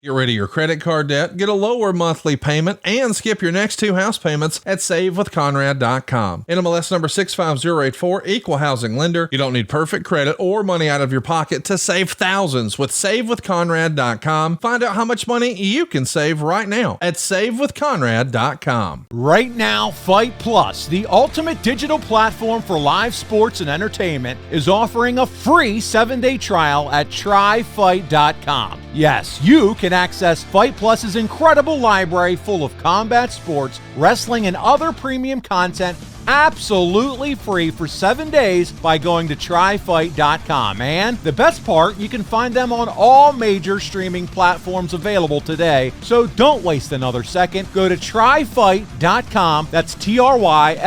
Get rid of your credit card debt, get a lower monthly payment, and skip your next 2 house payments at SaveWithConrad.com. NMLS number 65084, equal housing lender. You don't need perfect credit or money out of your pocket to save thousands with SaveWithConrad.com. Find out how much money you can save right now at SaveWithConrad.com. Right now, Fight Plus, the ultimate digital platform for live sports and entertainment, is offering a free 7-day trial at TryFight.com. Yes, you can access Fight Plus's incredible library full of combat sports, wrestling, and other premium content absolutely free for 7 days by going to TryFight.com. And the best part, you can find them on all major streaming platforms available today. So don't waste another second. Go to TryFight.com, that's TryFite.com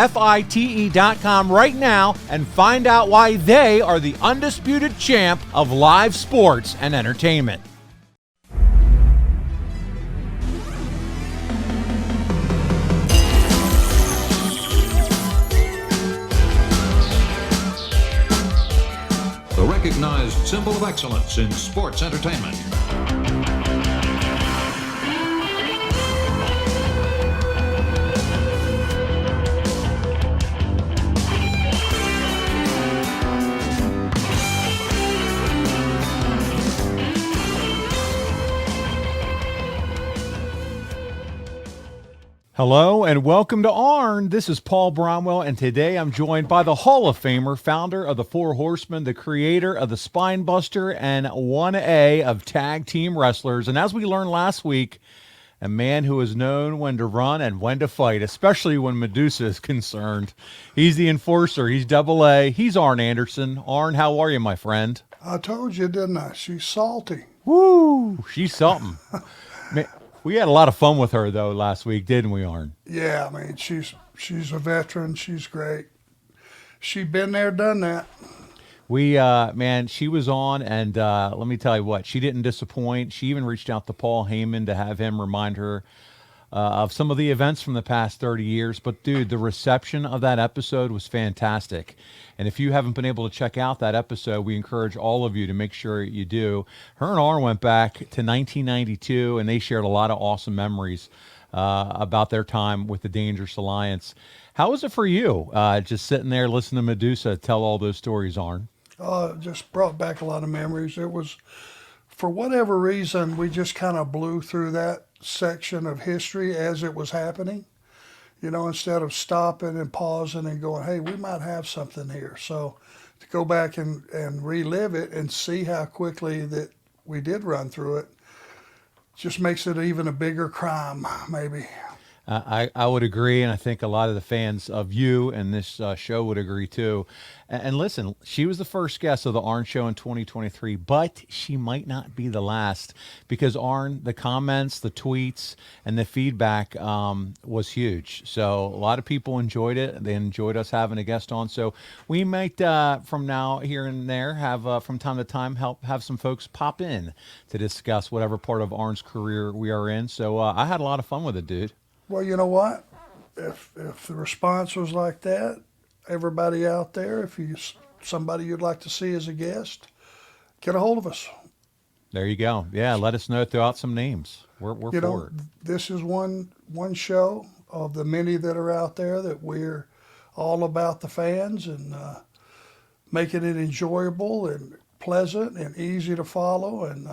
right now, and find out why they are the undisputed champ of live sports and entertainment. The recognized symbol of excellence in sports entertainment. Hello and welcome to Arn. This is Paul Bromwell, and today I'm joined by the Hall of Famer, founder of the Four Horsemen, the creator of the Spine Buster, and 1A of tag team wrestlers. And as we learned last week, a man who is known when to run and when to fight, especially when Madusa is concerned. He's the enforcer. He's Double A. He's Arn Anderson. Arn, how are you, my friend? I told you, didn't I? She's salty. Woo! She's something. Man, we had a lot of fun with her, though, last week, didn't we, Arn? Yeah, I mean, she's a veteran. She's great. She's been there, done that. Man, she was on, and let me tell you what, she didn't disappoint. She even reached out to Paul Heyman to have him remind her of some of the events from the past 30 years. But, dude, the reception of that episode was fantastic. And if you haven't been able to check out that episode, we encourage all of you to make sure you do. Her and Arn went back to 1992, and they shared a lot of awesome memories about their time with the Dangerous Alliance. How was it for you, just sitting there listening to Madusa tell all those stories, Arn? It just brought back a lot of memories. It was, for whatever reason, we just kind of blew through that section of history as it was happening. You know, instead of stopping and pausing and going, hey, we might have something here. So to go back and relive it and see how quickly that we did run through it just makes it even a bigger crime, maybe. I would agree, and I think a lot of the fans of you and this show would agree too. And listen, she was the first guest of the Arn Show in 2023, but she might not be the last, because Arn, the comments, the tweets, and the feedback was huge. So a lot of people enjoyed it. They enjoyed us having a guest on. So we might, from now here and there, have from time to time have some folks pop in to discuss whatever part of Arn's career we are in. So I had a lot of fun with it, dude. Well, you know what? If the response was like that, everybody out there, if you somebody you'd like to see as a guest, get a hold of us. There you go. Yeah, let us know. Throw out some names. We're for it. This is one show of the many that are out there that we're all about the fans and making it enjoyable and pleasant and easy to follow. And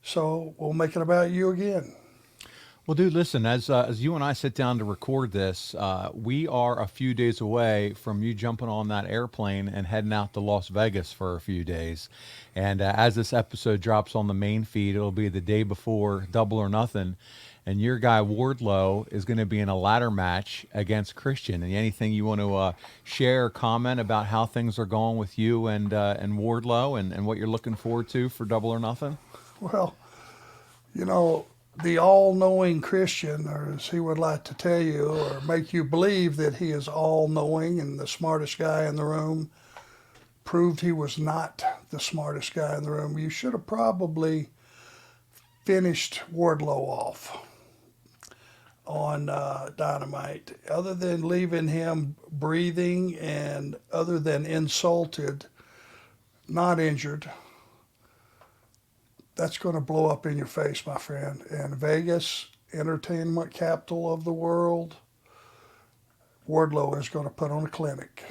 so we'll make it about you again. Well, dude, listen, as you and I sit down to record this, we are a few days away from you jumping on that airplane and heading out to Las Vegas for a few days. And as this episode drops on the main feed, it'll be the day before Double or Nothing. And your guy, Wardlow, is going to be in a ladder match against Christian. And anything you want to share or comment about how things are going with you and Wardlow and what you're looking forward to for Double or Nothing? Well, you know, the all-knowing Christian, or as he would like to tell you, or make you believe that he is all-knowing and the smartest guy in the room, proved he was not the smartest guy in the room. You should have probably finished Wardlow off on Dynamite. Other than leaving him breathing and other than insulted, not injured, that's going to blow up in your face, my friend. And Vegas, entertainment capital of the world, Wardlow is going to put on a clinic.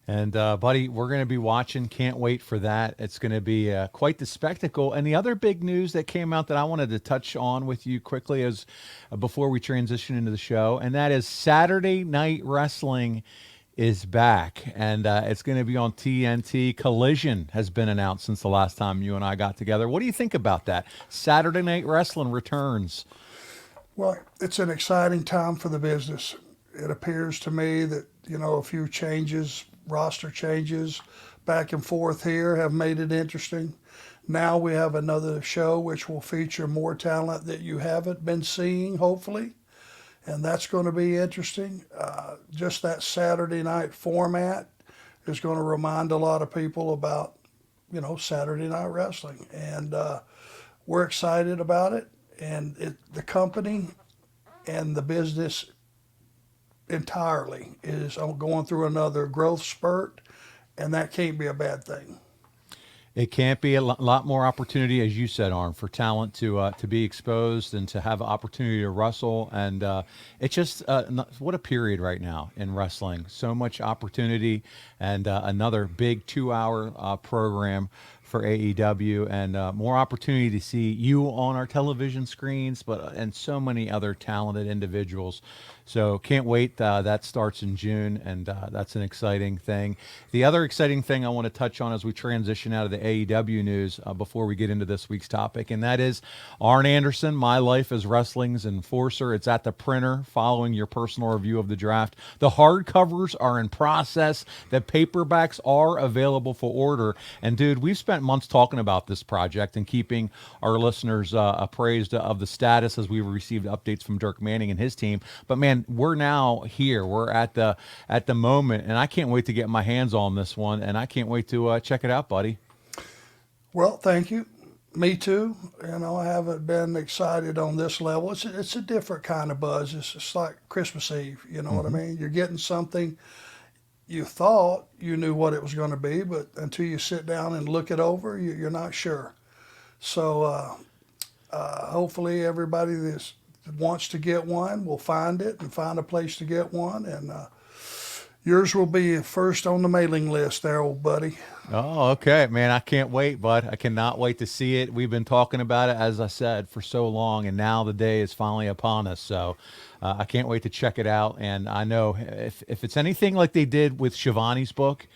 And, buddy, we're going to be watching. Can't wait for that. It's going to be quite the spectacle. And the other big news that came out that I wanted to touch on with you quickly is before we transition into the show, and that is Saturday Night Wrestling is back, and it's going to be on TNT. Collision has been announced since the last time you and I got together. What do you think about that? Saturday Night Wrestling returns. Well, it's an exciting time for the business. It appears to me that, a few changes, roster changes back and forth here have made it interesting. Now we have another show which will feature more talent that you haven't been seeing, hopefully, and that's going to be interesting. Just that Saturday night format is going to remind a lot of people about, Saturday Night Wrestling, and we're excited about it. And the company and the business entirely is going through another growth spurt, and that can't be a bad thing. It can't be. A lot more opportunity, as you said, Arn, for talent to be exposed and to have opportunity to wrestle. And it's just what a period right now in wrestling. So much opportunity, and another big 2-hour program for AEW, and more opportunity to see you on our television screens, and so many other talented individuals. So can't wait. That starts in June, and that's an exciting thing. The other exciting thing I want to touch on as we transition out of the AEW news before we get into this week's topic, and that is Arn Anderson, My Life as Wrestling's Enforcer. It's at the printer following your personal review of the draft. The hardcovers are in process. The paperbacks are available for order. And, dude, we've spent months talking about this project and keeping our listeners appraised of the status as we received updates from Dirk Manning and his team. But, man, we're now here. We're at the moment, and I can't wait to get my hands on this one, and I can't wait to check it out, buddy. Well, thank you. Me too. I haven't been excited on this level. It's a different kind of buzz. It's just like Christmas Eve. You know what I mean? You're getting something you thought you knew what it was going to be, but until you sit down and look it over, you're not sure. So hopefully everybody that wants to get one will find it and find a place to get one. And yours will be first on the mailing list there, old buddy. Oh, okay, man. I can't wait, bud. I cannot wait to see it. We've been talking about it, as I said, for so long, and now the day is finally upon us. So I can't wait to check it out. And I know if it's anything like they did with Shivani's book,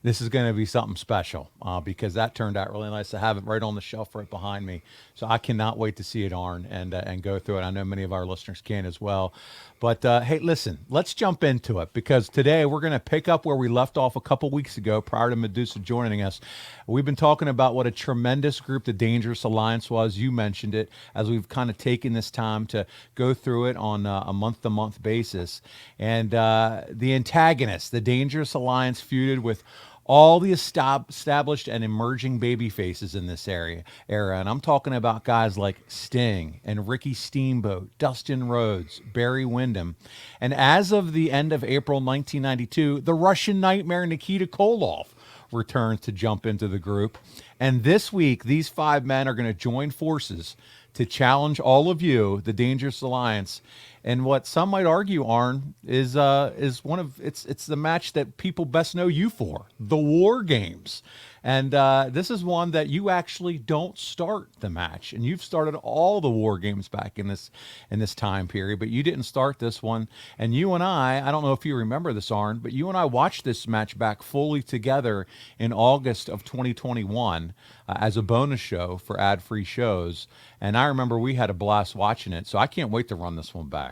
this is going to be something special because that turned out really nice. I have it right on the shelf right behind me. So I cannot wait to see it, Arn, and go through it. I know many of our listeners can as well. But, hey, listen, let's jump into it because today we're going to pick up where we left off a couple weeks ago prior to Madusa joining us. We've been talking about what a tremendous group the Dangerous Alliance was. You mentioned it as we've kind of taken this time to go through it on a month-to-month basis. And the antagonist, the Dangerous Alliance, feuded with all the established and emerging baby faces in this era. And I'm talking about guys like Sting and Ricky Steamboat, Dustin Rhodes, Barry Windham. And as of the end of April 1992, the Russian Nightmare Nikita Koloff returns to jump into the group. And this week, these 5 men are going to join forces to challenge all of you, the Dangerous Alliance. And what some might argue, Arn, is one of it's the match that people best know you for, the War Games. And this is one that you actually don't start the match, and you've started all the War Games back in this time period, but you didn't start this one. And you and I don't know if you remember this, Arn, but you and I watched this match back fully together in August of 2021 as a bonus show for ad-free shows. And I remember we had a blast watching it, so I can't wait to run this one back.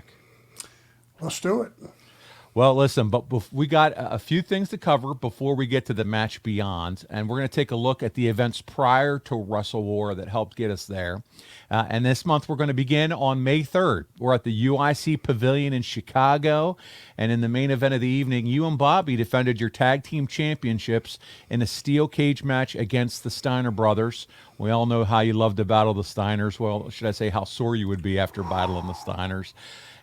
Let's do it. Well, listen, but we got a few things to cover before we get to the match beyond, and we're going to take a look at the events prior to Wrestle War that helped get us there. And this month, we're going to begin on May 3rd. We're at the UIC Pavilion in Chicago, and in the main event of the evening, you and Bobby defended your tag team championships in a steel cage match against the Steiner brothers. We all know how you love to battle the Steiners. Well, should I say how sore you would be after battling the Steiners.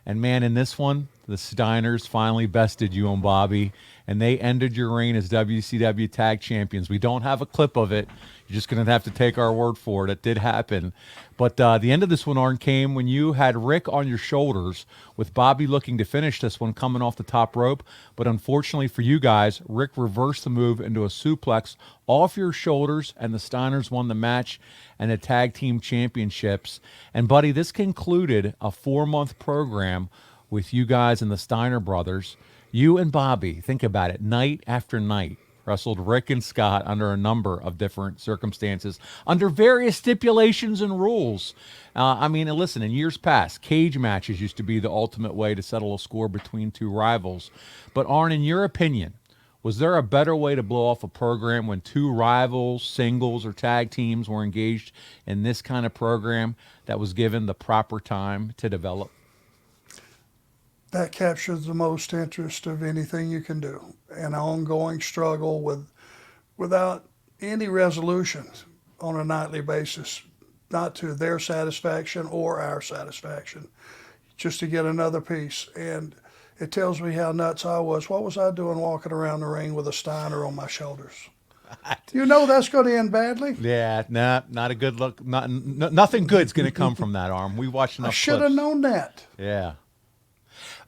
And, man, in this one, the Steiners finally bested you and Bobby, and they ended your reign as WCW Tag Champions. We don't have a clip of it. You're just going to have to take our word for it. It did happen. But the end of this one, Arn, came when you had Rick on your shoulders with Bobby looking to finish this one coming off the top rope. But unfortunately for you guys, Rick reversed the move into a suplex off your shoulders, and the Steiners won the match and the tag team championships. And, buddy, this concluded a 4-month program with you guys and the Steiner brothers. You and Bobby, think about it, night after night, wrestled Rick and Scott under a number of different circumstances, under various stipulations and rules. I mean, and listen, in years past, cage matches used to be the ultimate way to settle a score between two rivals. But Arn, in your opinion, was there a better way to blow off a program when two rivals, singles, or tag teams were engaged in this kind of program that was given the proper time to develop? That captures the most interest of anything you can do. An ongoing struggle without any resolution on a nightly basis, not to their satisfaction or our satisfaction, just to get another piece. And it tells me how nuts I was. What was I doing walking around the ring with a Steiner on my shoulders? You know that's going to end badly. Yeah, not a good look. Nothing good's going to come from that, Arm. We watched enough I should have known that. Yeah.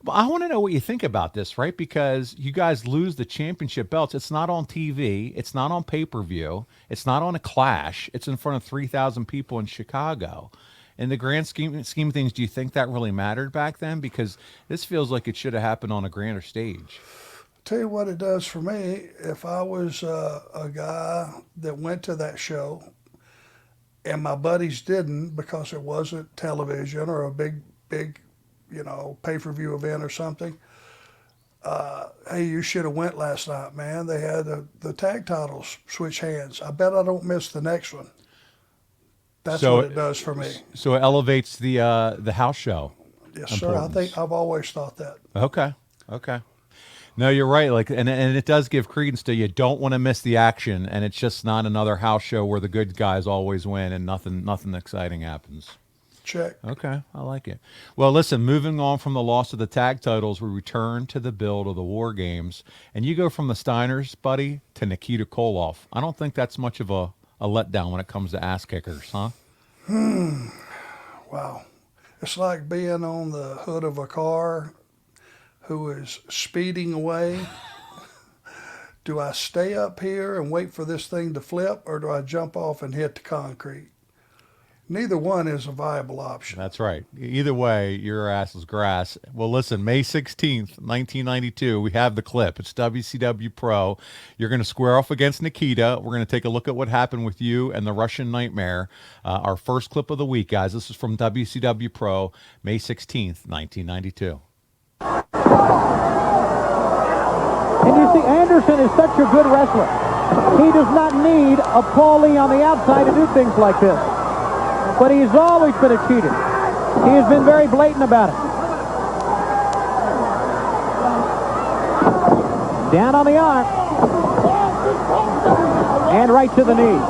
But I want to know what you think about this, right? Because you guys lose the championship belts. It's not on TV. It's not on pay-per-view. It's not on a Clash. It's in front of 3,000 people in Chicago. In the grand scheme of things, do you think that really mattered back then? Because this feels like it should have happened on a grander stage. Tell you what it does for me. If I was a guy that went to that show and my buddies didn't because it wasn't television or a big pay-per-view event or something, hey, you should have went last night, man. They had the tag titles switch hands. I bet I don't miss the next one. That's what it does for me. So it elevates the house show. Yes, sir. I think I've always thought that. Okay. No, you're right. Like, and it does give credence to you don't want to miss the action, and it's just not another house show where the good guys always win and nothing exciting happens. Check. Okay, I like it. Well, listen, moving on from the loss of the tag titles, we return to the build of the War Games, and you go from the Steiners, buddy, to Nikita Koloff. I don't think that's much of a letdown when it comes to ass kickers, huh? Wow. It's like being on the hood of a car who is speeding away. Do I stay up here and wait for this thing to flip, or do I jump off and hit the concrete? Neither one is a viable option. That's right. Either way, your ass is grass. Well, listen, May 16th, 1992, we have the clip. It's WCW Pro. You're going to square off against Nikita. We're going to take a look at what happened with you and the Russian Nightmare. Our first clip of the week, guys. This is from WCW Pro, May 16th, 1992. And you see, Anderson is such a good wrestler. He does not need a Paulie on the outside to do things like this. But he's always been a cheater. He has been very blatant about it. Down on the arm. And right to the knee.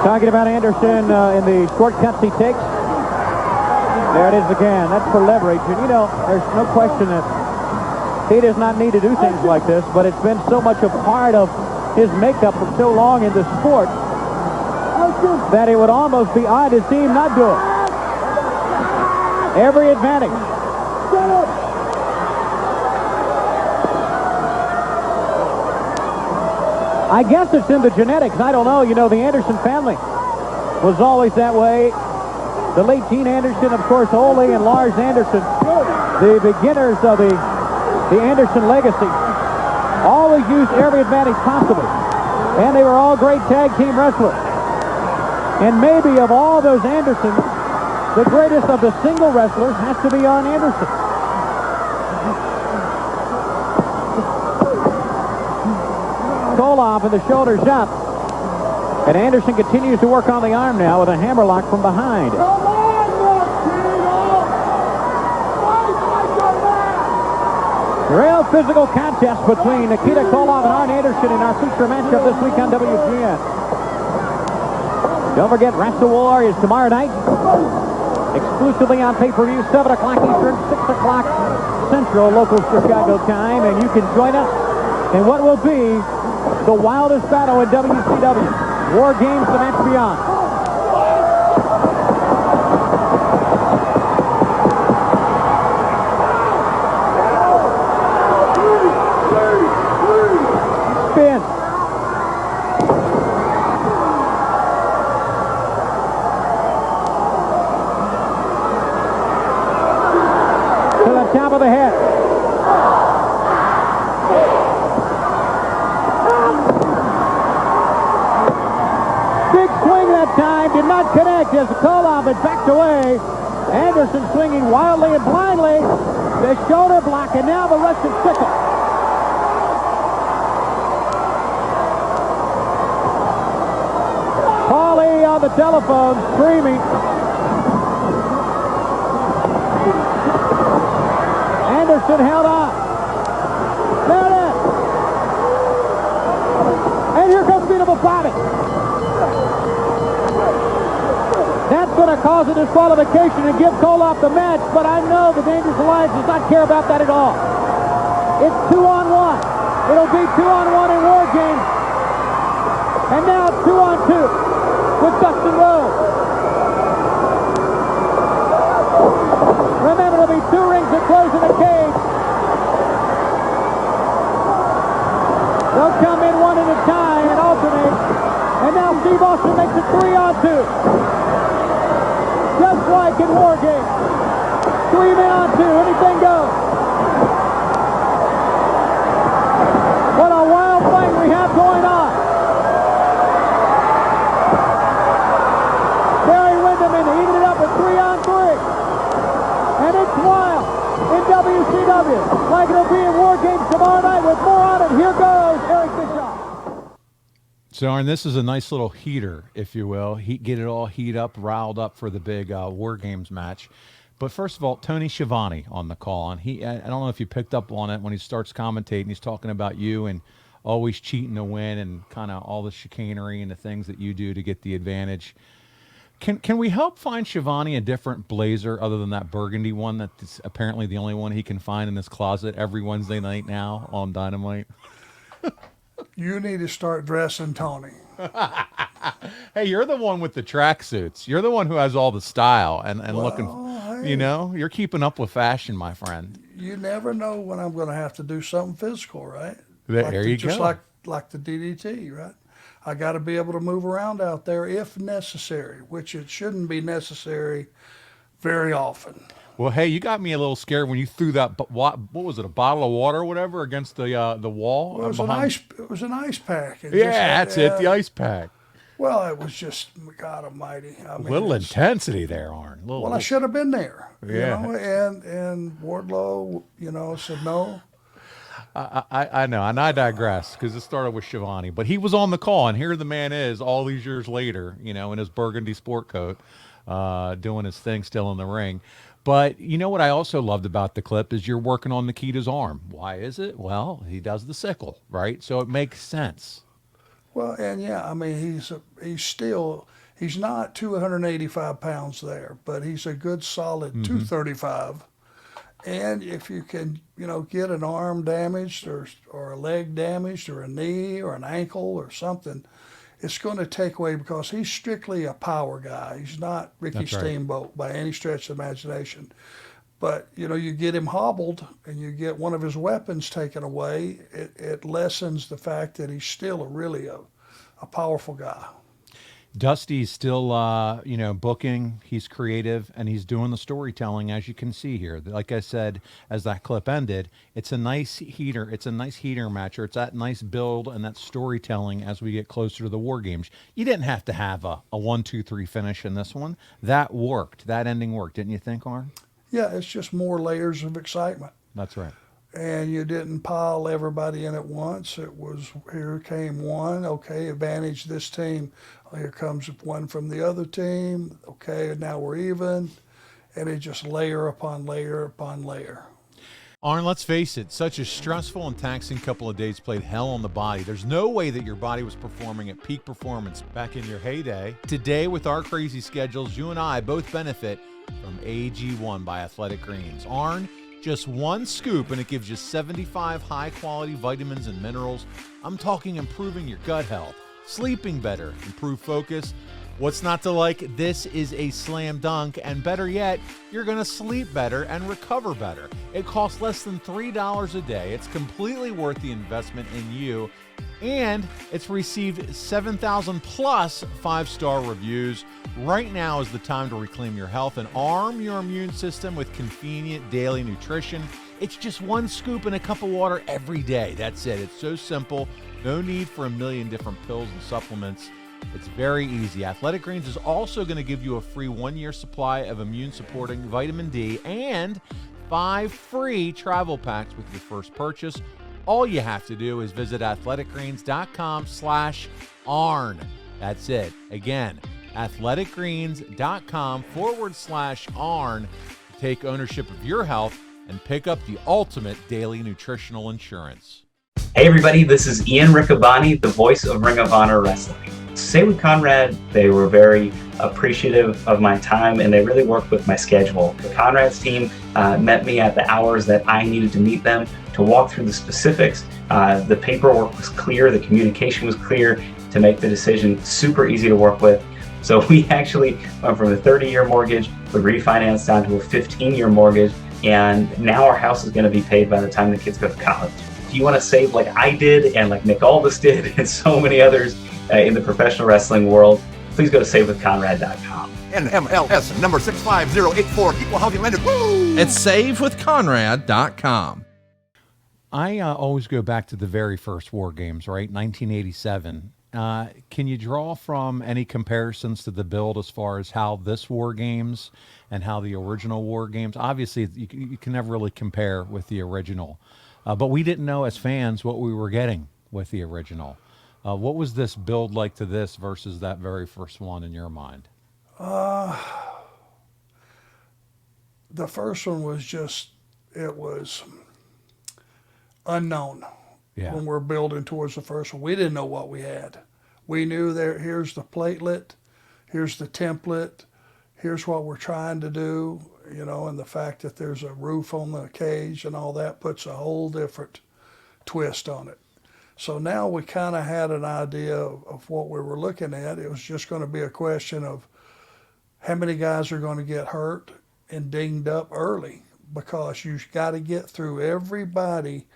Talking about Anderson in the short cuts he takes. There it is again. That's for leverage. And, you know, there's no question that he does not need to do things like this, but it's been so much a part of his makeup for so long in the sport that it would almost be odd to see him not do it. Every advantage. I guess it's in the genetics. I don't know. You know, the Anderson family was always that way. The late Gene Anderson, of course, Ole and Lars Anderson, the beginners of the Anderson legacy, always used every advantage possible. And they were all great tag team wrestlers. And maybe of all those Andersons, the greatest of the single wrestlers has to be Arn Anderson. Koloff and the shoulders up. And Anderson continues to work on the arm now with a hammerlock from behind. Real physical contest between Nikita Koloff and Arn Anderson in our feature matchup this week on WGN. Don't forget, Wrestle War is tomorrow night, exclusively on pay-per-view, 7 o'clock Eastern, 6 o'clock Central, local Chicago time, and you can join us in what will be the wildest battle in WCW. War Games, the match beyond. Spin. To the top of the head. Big swing that time, did not connect as Koloff had backed away. Anderson swinging wildly and blindly. The shoulder block, and now the Russian sickle. Paulie on the telephone screaming. Anderson held on. There it is. And here comes Beatable Bobby. That's going to cause a disqualification and give Koloff the match, but I know the Dangerous Alliance does not care about that at all. It's 2-on-1. It'll be 2-on-1 in War Games. And now 2-on-2 with Dustin Rhodes. Remember, there'll be 2 rings that close in the cage. They'll come in one at a time and alternate. And now Steve Austin makes it 3-on-2. Just like in War Games. 3 men on 2, anything goes. What a wild fight we have going on. Barry Windham heated it up at 3-on-3. And it's wild in WCW. Like it'll be in War Games tomorrow night with more on it. Here goes Eric Bischoff. So, Arn, this is a nice little heater, if you will. Get it all riled up for the big War Games match. But first of all, Tony Schiavone on the call. And I don't know if you picked up on it when he starts commentating. He's talking about you and always cheating to win and kind of all the chicanery and the things that you do to get the advantage. Can we help find Schiavone a different blazer other than that burgundy one that's apparently the only one he can find in his closet every Wednesday night now on Dynamite? You need to start dressing Tony. Hey, you're the one with the tracksuits. You're the one who has all the style and looking, hey, you know, you're keeping up with fashion, my friend. You never know when I'm going to have to do something physical, right? There you just go. like the DDT, right? I got to be able to move around out there if necessary, which it shouldn't be necessary very often. Well, hey, you got me a little scared when you threw that, what was it, a bottle of water or whatever against the wall? Well, it was an ice pack. That's it, the ice pack. Well, it was just, God almighty. I mean, little intensity there, Arn. I should have been there. Yeah. You know, and Wardlow, said no. I know, and I digress because it started with Schiavone, but he was on the call, and here the man is all these years later, in his burgundy sport coat, doing his thing still in the ring. But you know what I also loved about the clip is you're working on Nikita's arm. Why is it? Well, he does the sickle, right? So it makes sense. Well, and yeah, I mean, he's not 285 pounds there, but he's a good solid 235. And if you can, get an arm damaged or a leg damaged or a knee or an ankle or something, it's going to take away because he's strictly a power guy. He's not Ricky Steamboat by any stretch of the imagination. But, you get him hobbled and you get one of his weapons taken away, it lessens the fact that he's still really a powerful guy. Dusty's still, booking. He's creative, and he's doing the storytelling, as you can see here. Like I said, as that clip ended, it's a nice heater. It's a nice heater match, or it's that nice build and that storytelling as we get closer to the War Games. You didn't have to have a 1-2-3 finish in this one. That worked. That ending worked, didn't you think, Arn? Yeah, it's just more layers of excitement. That's right. And you didn't pile everybody in at once. It was, here came one, okay, advantage this team. Here comes one from the other team, okay, now we're even. And it just layer upon layer upon layer. Arn, let's face it, such a stressful and taxing couple of days played hell on the body. There's no way that your body was performing at peak performance back in your heyday. Today, with our crazy schedules, you and I both benefit from AG1 by Athletic Greens. Arn, just one scoop and it gives you 75 high-quality vitamins and minerals. I'm talking improving your gut health, sleeping better, improved focus. What's not to like? This is a slam dunk, and better yet, you're going to sleep better and recover better. It costs less than $3 a day. It's completely worth the investment in you, and it's received 7,000 plus 5-star reviews. Right now is the time to reclaim your health and arm your immune system with convenient daily nutrition. It's just one scoop in a cup of water every day. That's it. It's so simple. No need for a million different pills and supplements. It's very easy. Athletic Greens is also going to give you a free 1-year supply of immune-supporting vitamin D and 5 free travel packs with your first purchase. All you have to do is visit athleticgreens.com/Arn. That's it. Again, athleticgreens.com/Arn to take ownership of your health and pick up the ultimate daily nutritional insurance. Hey everybody, this is Ian Riccaboni, the voice of Ring of Honor Wrestling. Say with Conrad, they were very appreciative of my time and they really worked with my schedule. Conrad's team met me at the hours that I needed to meet them to walk through the specifics. The paperwork was clear, the communication was clear to make the decision super easy to work with. So we actually went from a 30-year mortgage, we refinanced down to a 15-year mortgage, and now our house is going to be paid by the time the kids go to college. If you want to save like I did and like Nick Aldis did and so many others in the professional wrestling world, please go to savewithconrad.com. NMLS number 65084, equal housing lender. Woo! It's savewithconrad.com. I always go back to the very first War Games, right? 1987. Can you draw from any comparisons to the build as far as how this War Games and how the original War Games? Obviously, you can never really compare with the original. But we didn't know as fans what we were getting with the original. What was this build like to this versus that very first one in your mind? The first one was just, it was unknown. Yeah. When we're building towards the first one, we didn't know what we had. We knew here's the platelet, here's the template, here's what we're trying to do, and the fact that there's a roof on the cage and all that puts a whole different twist on it. So now we kind of had an idea of what we were looking at. It was just going to be a question of how many guys are going to get hurt and dinged up early, because you've got to get through everybody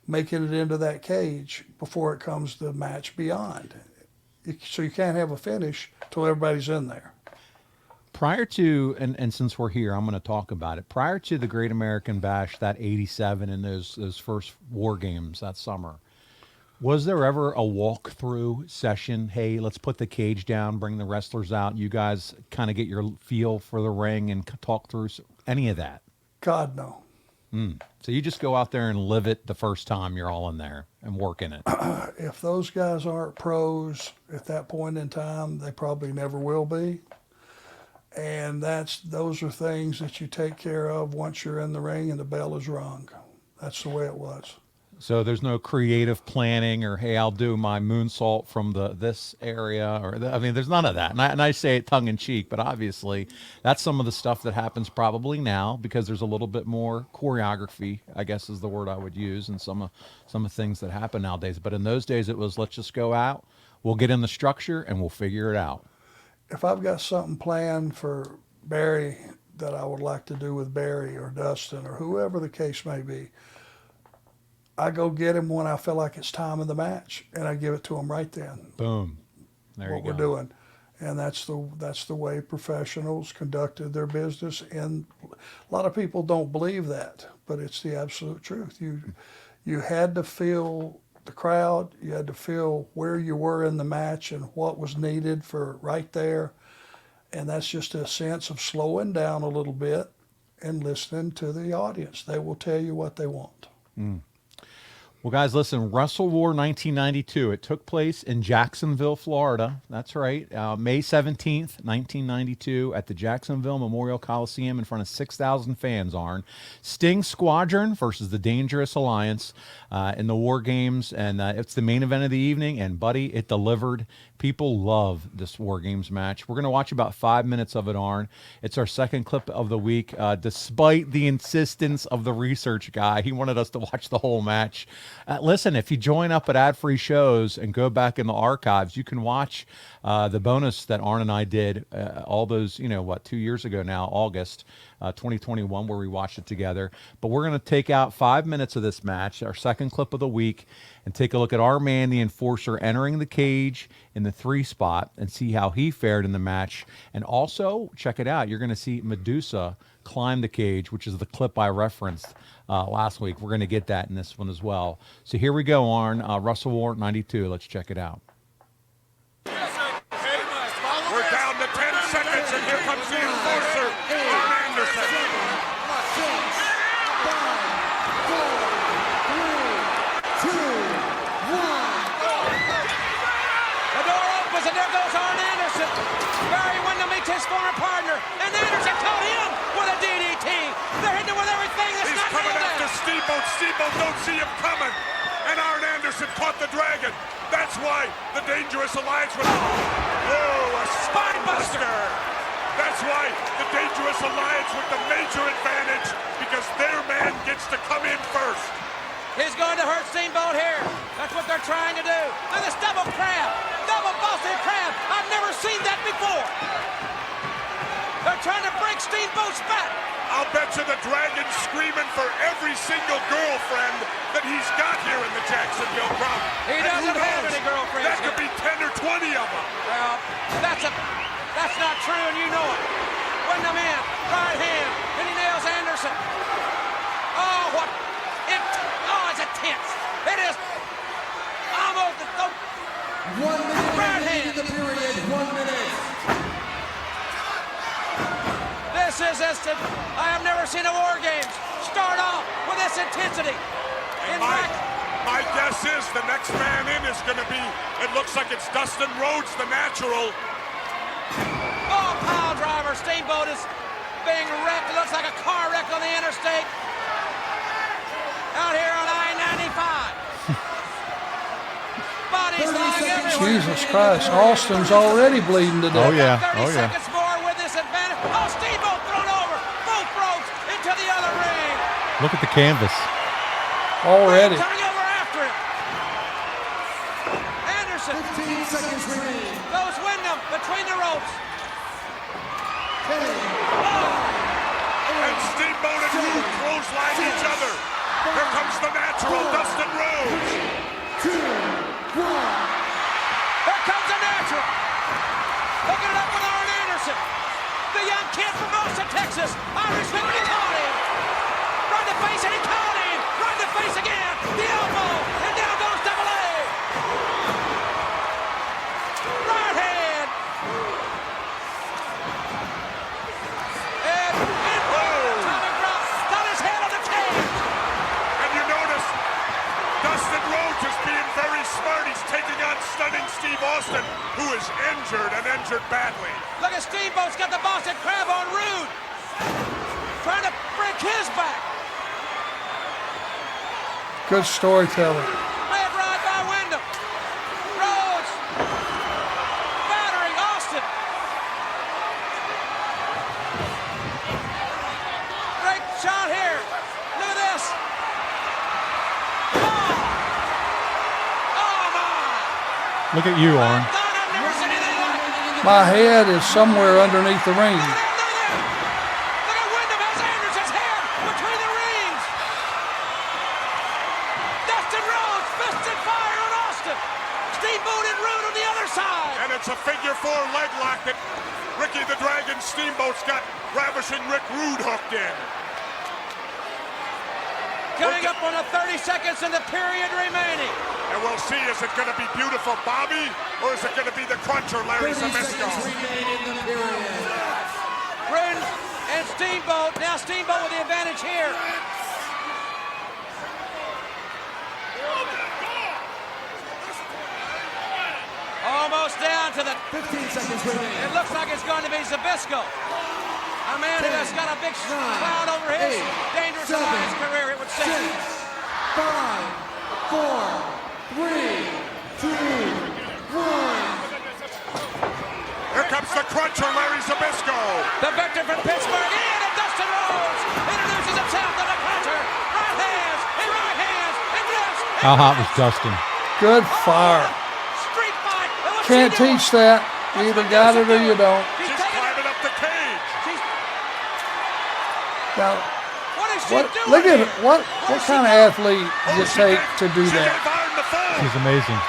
making it into that cage before it comes the match beyond. So you can't have a finish till everybody's in there. Prior to, and since we're here, I'm going to talk about it. Prior to the Great American Bash, that 87 and those first War Games that summer, was there ever a walkthrough session? Hey, let's put the cage down, bring the wrestlers out. You guys kind of get your feel for the ring and talk through any of that? God, no. So you just go out there and live it the first time you're all in there and working it. If those guys aren't pros at that point in time, they probably never will be. And those are things that you take care of once you're in the ring and the bell is rung. That's the way it was. So there's no creative planning or, hey, I'll do my moonsault from this area, there's none of that. And I say it tongue in cheek, but obviously that's some of the stuff that happens probably now because there's a little bit more choreography, I guess is the word I would use, and some of things that happen nowadays. But in those days it was, let's just go out, we'll get in the structure and we'll figure it out. If I've got something planned for Barry that I would like to do with Barry or Dustin or whoever the case may be, I go get him when I feel like it's time of the match, and I give it to him right then. Boom. There you go. What we're doing. And that's the way professionals conducted their business. And a lot of people don't believe that, but it's the absolute truth. You had to feel the crowd. You had to feel where you were in the match and what was needed for right there. And that's just a sense of slowing down a little bit and listening to the audience. They will tell you what they want. Well, guys, listen, Wrestle War 1992. It took place in Jacksonville, Florida. That's right. May 17th, 1992, at the Jacksonville Memorial Coliseum in front of 6,000 fans, Arn. Sting Squadron versus the Dangerous Alliance in the War Games. And it's the main event of the evening. And, buddy, it delivered. People love this War Games match. We're going to watch about 5 minutes of it, Arn. It's our second clip of the week. Despite the insistence of the research guy, he wanted us to watch the whole match. Listen, if you join up at ad-free shows and go back in the archives, you can watch the bonus that Arn and I did all those, 2 years ago now, August 2021, where we watched it together. But we're going to take out 5 minutes of this match, our second clip of the week, and take a look at our man, the Enforcer, entering the cage in the 3 spot and see how he fared in the match. And also, check it out, you're going to see Madusa climb the cage, which is the clip I referenced last week. We're going to get that in this one as well. So here we go, Arn. Wrestle War 92. Let's check it out. We're down to 10 seconds, and here comes the Enforcer, Arn Anderson. 5, 4, 3, 2, 1. The door opens, and there goes Arn Anderson. Barry Windham meets his former partner, and Anderson caught him with a DDT. They're hitting him with everything that's He's not coming nailed after down. Steamboat. Steamboat don't see him coming. And Arn Anderson caught the dragon. That's why the Dangerous Alliance was... Whoa, a spine buster. That's why the Dangerous Alliance with the major advantage, because their man gets to come in first. He's going to hurt Steamboat here. That's what they're trying to do. Look at this double crab. Double Boston crab. I've never seen that before. They're trying to break Steamboat's back. I'll bet you the Dragon's screaming for every single girlfriend that he's got here in the Jacksonville crowd. He And doesn't who have knows? any girlfriends That could here. be 10 or 20 of them. Well, that's not true, and you know it. Windham in, right hand, and he nails Anderson. Oh, what? It's intense. It is almost the 1 minute right into hand. the period. 1 minute. This is instant. I have never seen a War Games start off with this intensity. In fact, My guess is the next man in is going to be, it looks like it's Dustin Rhodes, the natural. oh, pile driver. Steamboat is being wrecked. It looks like a car wreck on the interstate. Out here on I-95. Bodies lying everywhere. Jesus Christ, Austin's already bleeding to death. Oh, yeah. 30 Oh, yeah. seconds more with this advantage. Oh, Steamboat thrown over. Both ropes into the other ring. Look at the canvas. Already. Turning over after him. Anderson 15 seconds remaining. goes Windham between the ropes. 10, And Steamboat and Rude clothesline each other. Here comes the natural, Dustin Rhodes. 2, 1. Here comes the natural. Hooking it up with Arn Anderson. The young kid from Austin, Texas. Irish whip, and he caught him. Right in the face, and he caught him. Right in the face again. The elbow, and down goes Double A. Right hand. And atomic drop. Got his head on the cage. And you notice Dustin Rhodes is being very smart. He's taking on stunning Steve Austin, who is injured and injured badly. Look at Steamboat's got the Boston Crab on Rude. Trying to break his back. Good storytelling. Red rod by Windham. Rhodes. Battering Austin. Great shot here. Look at this. Oh my. Look at you, Arn. God, I've never seen anything like it. My head is somewhere underneath the ring. Look at Windham has Anderson's head between the rings. Dustin Rhodes, fisted fire on Austin. Steamboat and Rude on the other side. And it's a figure 4 leg lock that Ricky the Dragon Steamboat's got Ravishing Rick Rude hooked in. Coming up on the 30 seconds in the period remaining. And we'll see, is it going to be Beautiful Bobby, or is it going to be the Cruncher, Larry 30 Zbyszko? seconds remain in the period. Rude and Steamboat. Now Steamboat with the advantage here. Almost down to the 15 seconds remaining. It looks like it's going to be Zbyszko. A man who has got a big cloud over his dangerous alliance career, it would seem. 5, 4, 3, 2, 1. Here comes the cruncher, Larry Zbyszko. The vector from Pittsburgh in, and Dustin Rhodes introduces himself to the cruncher. Right hands, and left. How hot was Dustin? Good fire. Street fight. And what's Can't she doing? teach that. You either got it or you don't. She's climbing up the cage. Now, What is she what? doing? Look at here? it. What kind of athlete does it take to do She that? gave Arn the phone. She's amazing.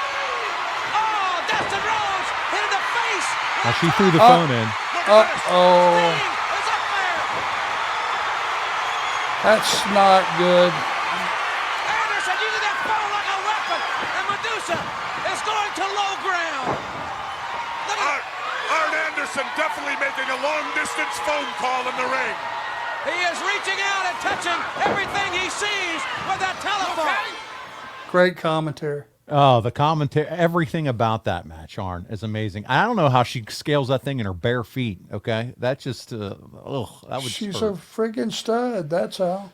Oh, Dustin Rhodes hit in the face. Now she threw the phone in. Oh, Sting is up there. that's not good. Anderson using that phone like a weapon, and Madusa is going to low ground. Look at Arn Anderson definitely making a long-distance phone call in the ring. He is reaching out and touching everything he sees with that telephone. Great commentary. Oh, the commentary, everything about that match, Arn, is amazing. I don't know how she scales that thing in her bare feet. Okay, that just, that would. She's hurt. a friggin' stud. That's how.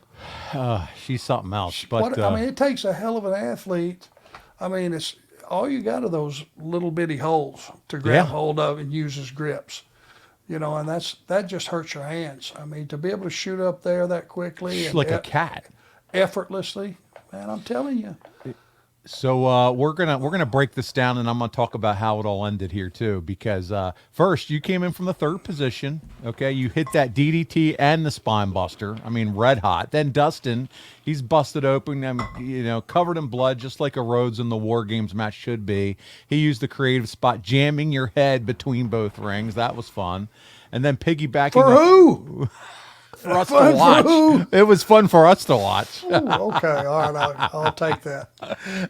She's something else. But I mean, it takes a hell of an athlete. I mean, it's all you got are those little bitty holes to grab hold of and use as grips. You know, and that just hurts your hands. I mean, to be able to shoot up there that quickly and like a cat, effortlessly, man, I'm telling you. So we're gonna break this down, and I'm gonna talk about how it all ended here too. Because first, you came in from the third position. Okay, you hit that DDT and the spine buster. I mean, red hot. Then Dustin, he's busted open, covered in blood, just like a Rhodes in the War Games match should be. He used the creative spot, jamming your head between both rings. That was fun. And then piggybacking For who? for us Fun to for watch. who? It was fun for us to watch. Ooh, okay, all right, I'll take that.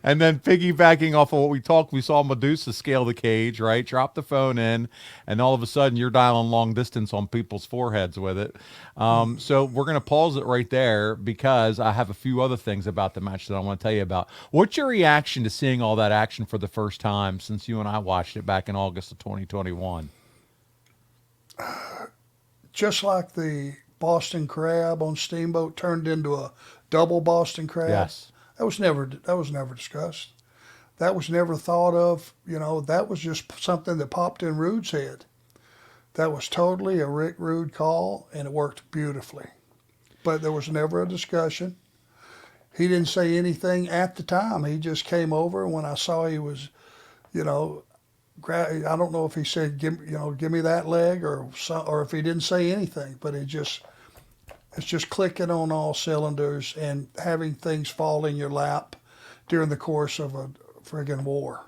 And then piggybacking off of what we saw Madusa scale the cage, right? Drop the phone in, and all of a sudden you're dialing long distance on people's foreheads with it. So we're going to pause it right there because I have a few other things about the match that I want to tell you about. What's your reaction to seeing all that action for the first time since you and I watched it back in August of 2021? Just like the Boston Crab on Steamboat turned into a double Boston Crab. Yes. That was never discussed. That was never thought of. That was just something that popped in Rude's head. That was totally a Rick Rude call, and it worked beautifully. But there was never a discussion. He didn't say anything at the time. He just came over, and when I saw he was, I don't know if he said, give me that leg, or if he didn't say anything, but it's just clicking on all cylinders and having things fall in your lap during the course of a friggin' war.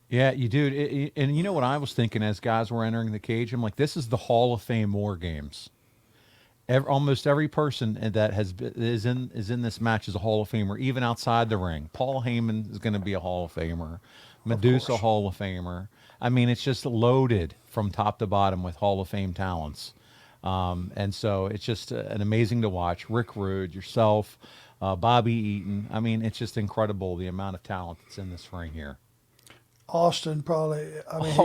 Yeah, you do. And you know what I was thinking as guys were entering the cage? I'm like, this is the Hall of Fame War Games. Almost every person that is in this match is a Hall of Famer, even outside the ring. Paul Heyman is going to be a Hall of Famer. Madusa, Hall of Famer. I mean, it's just loaded from top to bottom with Hall of Fame talents. And so it's just an amazing to watch. Rick Rude, yourself, Bobby Eaton. I mean, it's just incredible the amount of talent that's in this ring here. Austin probably,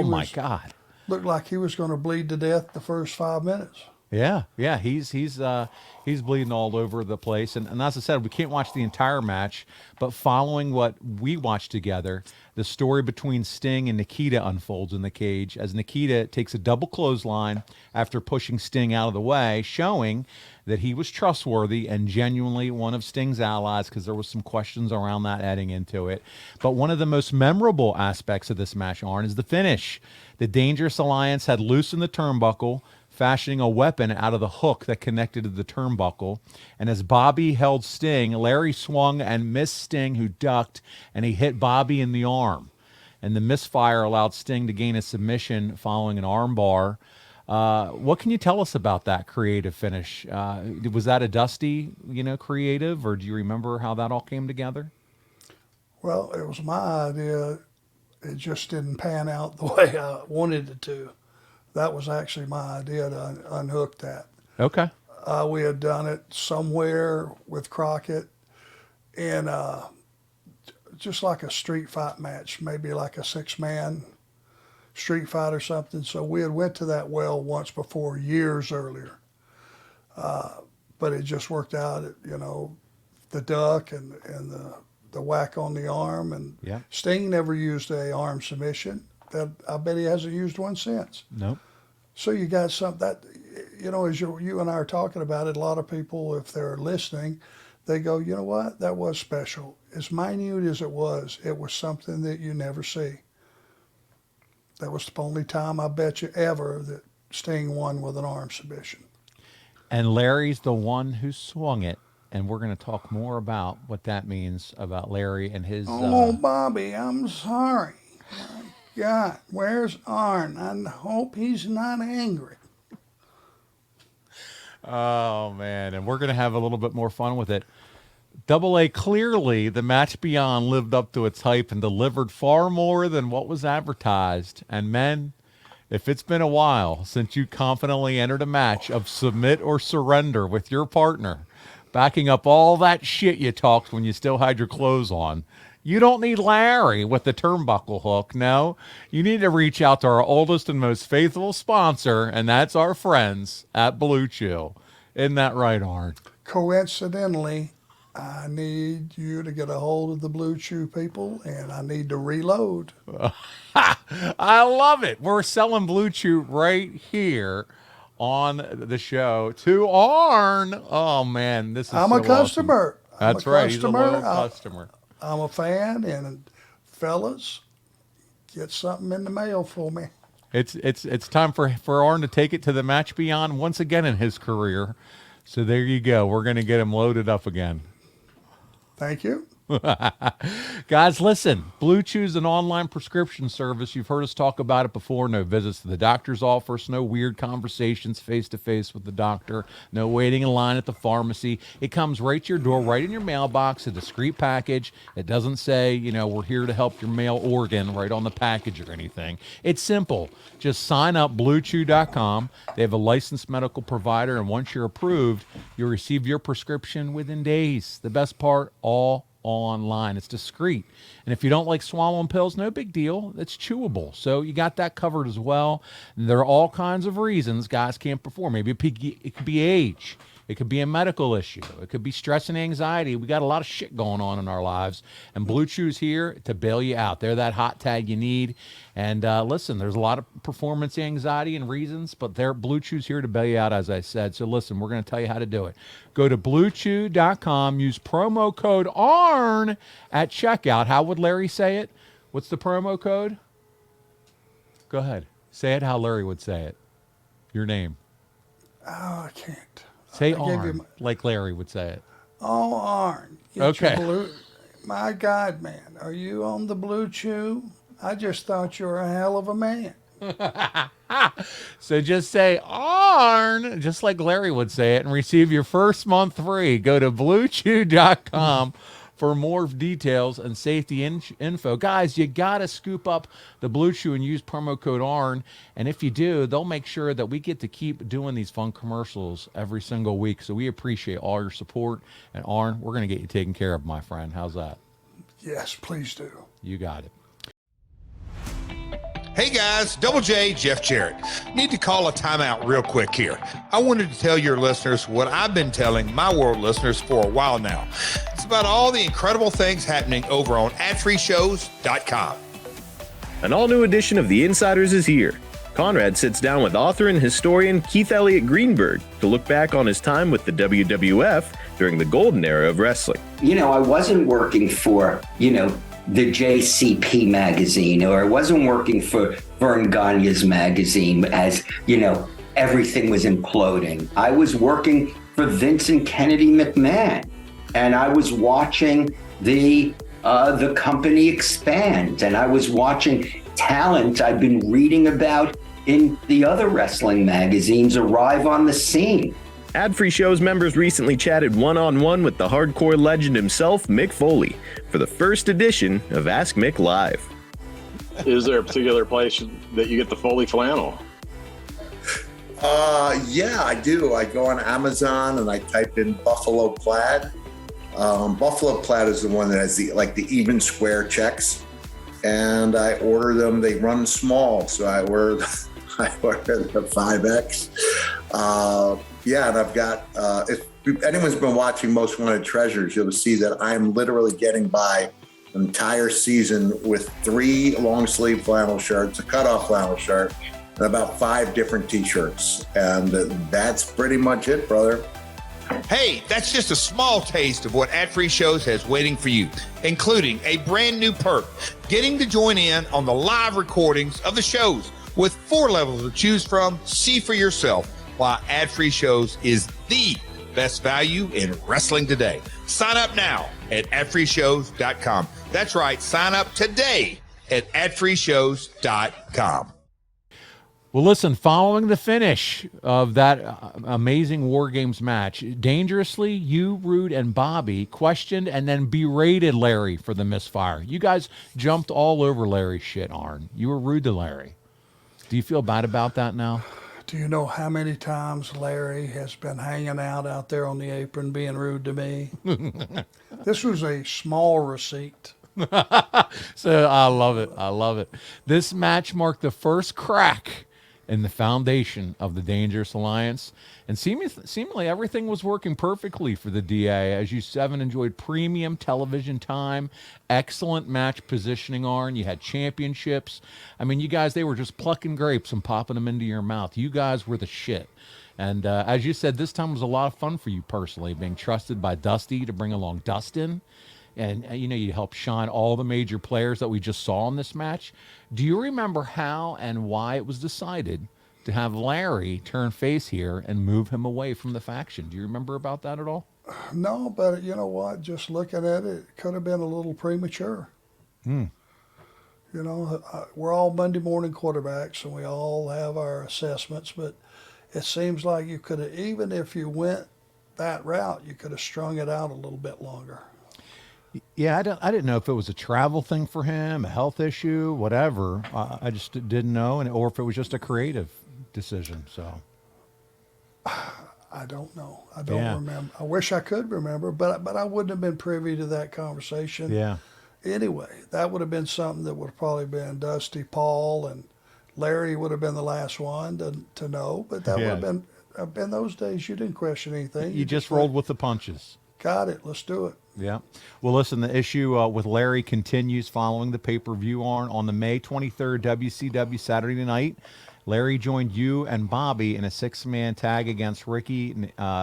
my God. Looked like he was going to bleed to death the first 5 minutes. Yeah, he's bleeding all over the place, and as I said, we can't watch the entire match, but following what we watched together, the story between Sting and Nikita unfolds in the cage as Nikita takes a double clothesline after pushing Sting out of the way, showing that he was trustworthy and genuinely one of Sting's allies, because there was some questions around that adding into it. But one of the most memorable aspects of this match, Arn, is the finish. The Dangerous Alliance had loosened the turnbuckle, fashioning a weapon out of the hook that connected to the turnbuckle. And as Bobby held Sting, Larry swung and missed Sting, who ducked, and he hit Bobby in the arm. And the misfire allowed Sting to gain a submission following an arm bar. What can you tell us about that creative finish? Was that a Dusty, creative, or do you remember how that all came together? Well, it was my idea. It just didn't pan out the way I wanted it to. That was actually my idea to unhook that. Okay. We had done it somewhere with Crockett and just like a street fight match, maybe like a 6-man street fight or something. So we had went to that well once before, years earlier. But it just worked out, you know, the duck and the whack on the arm. And yeah. Sting never used a arm submission. That I bet he hasn't used one since. Nope. So you got something that, you know, as you and I are talking about it, a lot of people, if they're listening, they go, you know what, that was special. As minute as it was something that you never see. That was the only time, I bet you, ever that Sting won with an arm submission. And Larry's the one who swung it, and we're going to talk more about what that means about Larry and his... Oh, Bobby, I'm sorry. My God, where's Arn? I hope he's not angry. Oh, man, and we're going to have a little bit more fun with it. Double A, clearly the match beyond lived up to its hype and delivered far more than what was advertised. And men, if it's been a while since you confidently entered a match of submit or surrender with your partner, backing up all that shit you talked when you still had your clothes on, you don't need Larry with the turnbuckle hook. No, you need to reach out to our oldest and most faithful sponsor, and that's our friends at Blue Chew. Isn't that right, Arn? Coincidentally, I need you to get a hold of the Blue Chew people, and I need to reload. I love it. We're selling Blue Chew right here on the show to Arn. Oh, man, this is I'm so a customer. Awesome. That's right. He's a loyal customer. I'm a fan, and fellas, get something in the mail for me. It's time for Arn to take it to the match beyond once again in his career. So there you go. We're going to get him loaded up again. Thank you. Guys, listen, Blue Chew's an online prescription service. You've heard us talk about it before. No visits to the doctor's office, no weird conversations face-to-face with the doctor, no waiting in line at the pharmacy. It comes right to your door, right in your mailbox, a discreet package. It doesn't say, you know, we're here to help your mail organ right on the package or anything. It's simple. Just sign up, BlueChew.com. They have a licensed medical provider, and once you're approved, you'll receive your prescription within days. The best part, all online. It's discreet. And if you don't like swallowing pills, no big deal. It's chewable. So you got that covered as well. And there are all kinds of reasons guys can't perform. Maybe it could be age. It could be a medical issue. It could be stress and anxiety. We got a lot of shit going on in our lives. And Blue Chew's here to bail you out. They're that hot tag you need. And listen, there's a lot of performance anxiety and reasons, but Blue Chew's here to bail you out, as I said. So listen, we're going to tell you how to do it. Go to BlueChew.com. Use promo code ARN at checkout. How would Larry say it? What's the promo code? Go ahead. Say it how Larry would say it. Your name. Oh, I can't. Say Arn, like Larry would say it. Oh, Arn. Okay. My God, man. Are you on the Blue Chew? I just thought you were a hell of a man. So just say Arn, just like Larry would say it, and receive your first month free. Go to BlueChew.com for more details and safety info. Guys, you got to scoop up the Blue Chew and use promo code ARN. And if you do, they'll make sure that we get to keep doing these fun commercials every single week. So we appreciate all your support. And Arn, we're going to get you taken care of, my friend. How's that? Yes, please do. You got it. Hey guys, Double J, Jeff Jarrett. Need to call a timeout real quick here. I wanted to tell your listeners what I've been telling my world listeners for a while now. It's about all the incredible things happening over on adfreeshows.com. An all-new edition of The Insiders is here. Conrad sits down with author and historian Keith Elliott Greenberg to look back on his time with the WWF during the golden era of wrestling. You know, I wasn't working for, the JCP magazine, or I wasn't working for Vern Gagne's magazine as, everything was imploding. I was working for Vincent Kennedy McMahon, and I was watching the company expand, and I was watching talent I've been reading about in the other wrestling magazines arrive on the scene. Ad-free shows members recently chatted one-on-one with the hardcore legend himself, Mick Foley, for the first edition of Ask Mick Live. Is there a particular place that you get the Foley flannel? Yeah, I do. I go on Amazon and I type in Buffalo Plaid, Buffalo Plaid is the one that has the even square checks, and I order them. They run small, so I order the 5X. And I've got. If anyone's been watching Most Wanted Treasures, you'll see that I'm literally getting by an entire season with 3 long sleeve flannel shirts, a cutoff flannel shirt, and about 5 different T-shirts, and that's pretty much it, brother. Hey, that's just a small taste of what Ad Free Shows has waiting for you, including a brand new perk, getting to join in on the live recordings of the shows with 4 levels to choose from. See for yourself why Ad Free Shows is the best value in wrestling today. Sign up now at adfreeshows.com. That's right, sign up today at adfreeshows.com. Well, listen, following the finish of that amazing War Games match, Dangerously, you, Rude, and Bobby questioned and then berated Larry for the misfire. You guys jumped all over Larry's shit, Arn. You were rude to Larry. Do you feel bad about that now? Do you know how many times Larry has been hanging out there on the apron being rude to me? This was a small receipt. So I love it. I love it. This match marked the first crack in the foundation of the Dangerous Alliance, and seemingly everything was working perfectly for the DA as you 7 enjoyed premium television time, excellent match positioning, Arn. You had championships. I mean, you guys, they were just plucking grapes and popping them into your mouth. You guys were the shit. And as you said, this time was a lot of fun for you personally, being trusted by Dusty to bring along Dustin. And, you helped shine all the major players that we just saw in this match. Do you remember how and why it was decided to have Larry turn face here and move him away from the faction? Do you remember about that at all? No, but you know what? Just looking at it, it could have been a little premature. We're all Monday morning quarterbacks, and we all have our assessments, but it seems like you could have, even if you went that route, you could have strung it out a little bit longer. Yeah, I didn't know if it was a travel thing for him, a health issue, whatever. I just didn't know, or if it was just a creative decision. So I don't know. I don't remember. I wish I could remember, but I wouldn't have been privy to that conversation. Yeah. Anyway, that would have been something that would have probably been Dusty, Paul, and Larry would have been the last one to know. But that would have been in those days. You didn't question anything. You just rolled with the punches. Got it. Let's do it. Yeah. Well, listen, the issue with Larry continues following the pay-per-view on the May 23rd WCW Saturday night. Larry joined you and Bobby in a 6-man tag against Ricky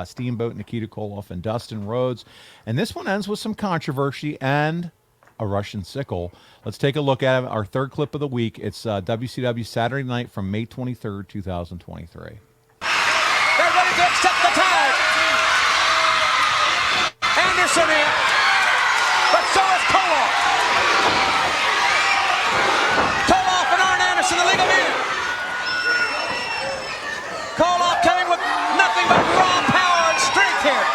Steamboat, Nikita Koloff, and Dustin Rhodes. And this one ends with some controversy and a Russian sickle. Let's take a look at our third clip of the week. It's WCW Saturday night from May 23rd, 2023. They're ready to accept the tag. Anderson in, but so is Koloff. Koloff and Arn Anderson, the League of Men. Koloff coming with nothing but raw power and strength here.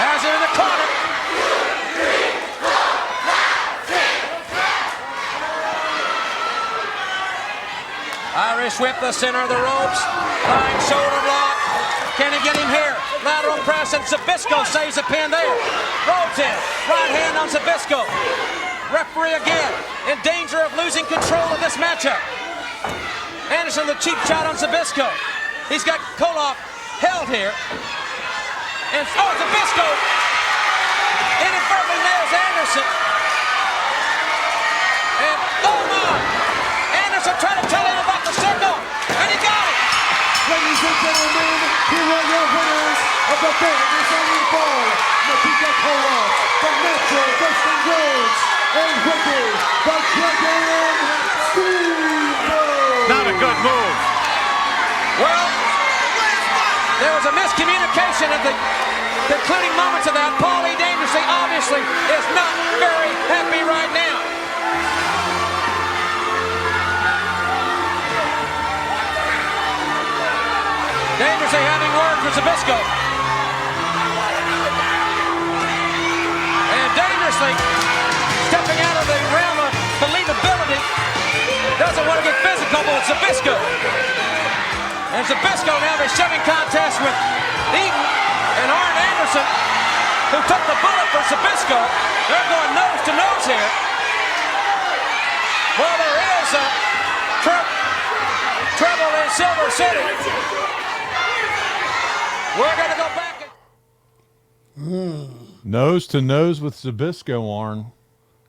As in the corner. Irish whip the center of the ropes. Flying shoulder block. Can he get him here? Lateral press, and Zbyszko saves the pin there. Rhodes in. Right hand on Zbyszko. Referee again in danger of losing control of this matchup. Anderson, the cheap shot on Zbyszko. He's got Koloff held here. And Zbyszko inadvertently nails Anderson. And oh my! Anderson trying to tell him about the signal, and he got it! Ladies and gentlemen, here are your winners of the Arn and Paul, Nikita Koloff, the Metro Dustin Rhodes, and Ricky the Dragon Steamboat. Not a good move. Well, there was a miscommunication at the concluding moments of that. Paul E. Dangerously obviously is not very happy right now. Dangerously having words with Zbyszko. And Dangerously stepping out of the realm of believability. Doesn't want to get physical with Zbyszko. And And Zbyszko now in a shoving contest with Eaton and Arn Anderson, who took the bullet for Zbyszko. They're going nose to nose here. Well, there is a trouble in Silver City. We're going to go back. Nose to nose with Zbyszko, Arn.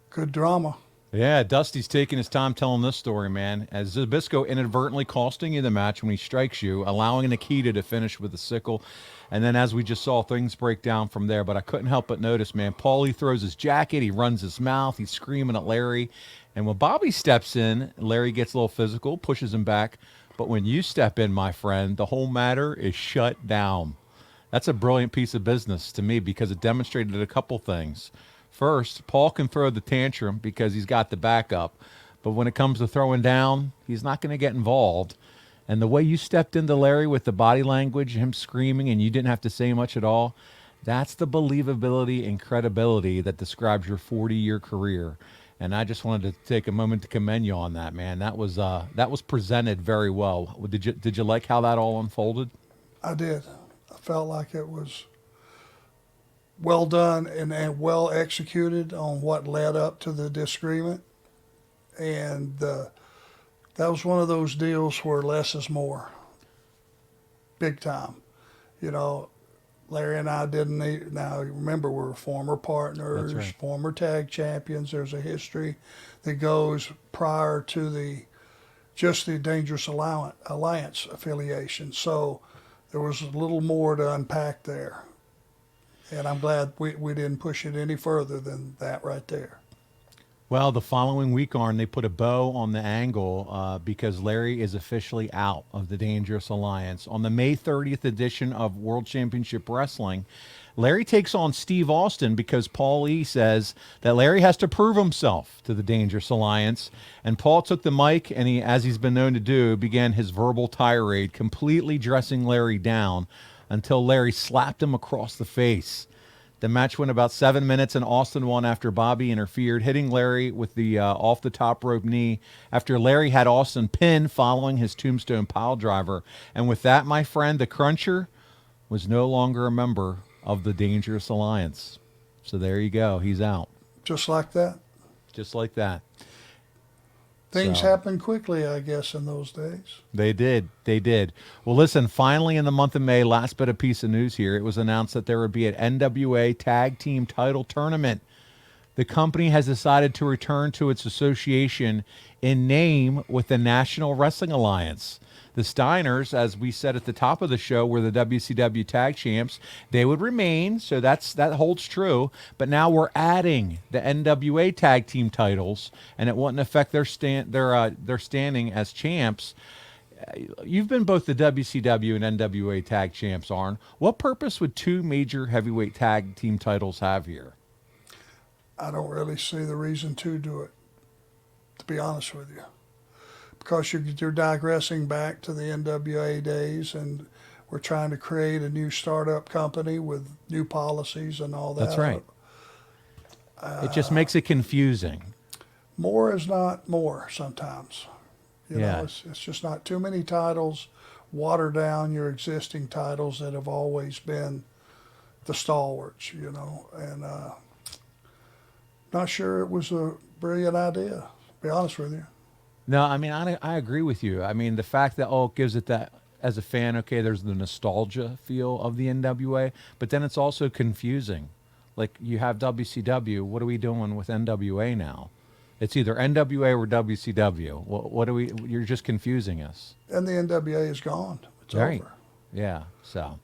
Good drama. Yeah, Dusty's taking his time telling this story, man. As Zbyszko inadvertently costing you the match when he strikes you, allowing Nikita to finish with a sickle. And then as we just saw, things break down from there. But I couldn't help but notice, man, Paulie throws his jacket, he runs his mouth, he's screaming at Larry. And when Bobby steps in, Larry gets a little physical, pushes him back. But when you step in, my friend, the whole matter is shut down. That's a brilliant piece of business to me because it demonstrated a couple things. First, Paul can throw the tantrum because he's got the backup. But when it comes to throwing down, he's not going to get involved. And the way you stepped into Larry with the body language, him screaming, and you didn't have to say much at all, that's the believability and credibility that describes your 40-year career. And I just wanted to take a moment to commend you on that, man. That was presented very well. Did you like how that all unfolded? I did. I felt like it was well done and well executed on what led up to the disagreement. And that was one of those deals where less is more. Big time. You know, Larry and I didn't need, now remember we're former partners, That's right. former tag champions. There's a history that goes prior to the Dangerous Alliance affiliation. So there was a little more to unpack there. And I'm glad we didn't push it any further than that right there. Well, the following week, Arn, they put a bow on the angle because Larry is officially out of the Dangerous Alliance. On the May 30th edition of World Championship Wrestling, Larry takes on Steve Austin because Paul E. says that Larry has to prove himself to the Dangerous Alliance. And Paul took the mic and he, as he's been known to do, began his verbal tirade, completely dressing Larry down until Larry slapped him across the face. The match went about 7 minutes, and Austin won after Bobby interfered, hitting Larry with the off-the-top rope knee after Larry had Austin pinned following his tombstone pile driver. And with that, my friend, the Cruncher was no longer a member of the Dangerous Alliance. So there you go. He's out. Just like that. Just like that. Things happen quickly, I guess, in those days. They did. They did. Well, listen, finally in the month of May, last bit of piece of news here, it was announced that there would be an NWA Tag Team Title Tournament. The company has decided to return to its association in name with the National Wrestling Alliance. The Steiners, as we said at the top of the show, were the WCW Tag Champs. They would remain, so that holds true. But now we're adding the NWA Tag Team titles, and it wouldn't affect their standing as champs. You've been both the WCW and NWA Tag Champs, Arn. What purpose would two major heavyweight tag team titles have here? I don't really see the reason to do it, to be honest with you. Because you're digressing back to the NWA days, and we're trying to create a new startup company with new policies and all that. That's right. It just makes it confusing. More is not more sometimes. You know, it's just not too many titles. Water down your existing titles that have always been the stalwarts, you know. And not sure it was a brilliant idea, to be honest with you. No, I mean, I agree with you. I mean, the fact that, it gives it that, as a fan, okay, there's the nostalgia feel of the NWA, but then it's also confusing. Like, you have WCW, what are we doing with NWA now? It's either NWA or WCW. What are we, you're just confusing us. And the NWA is gone. It's over. Yeah, so.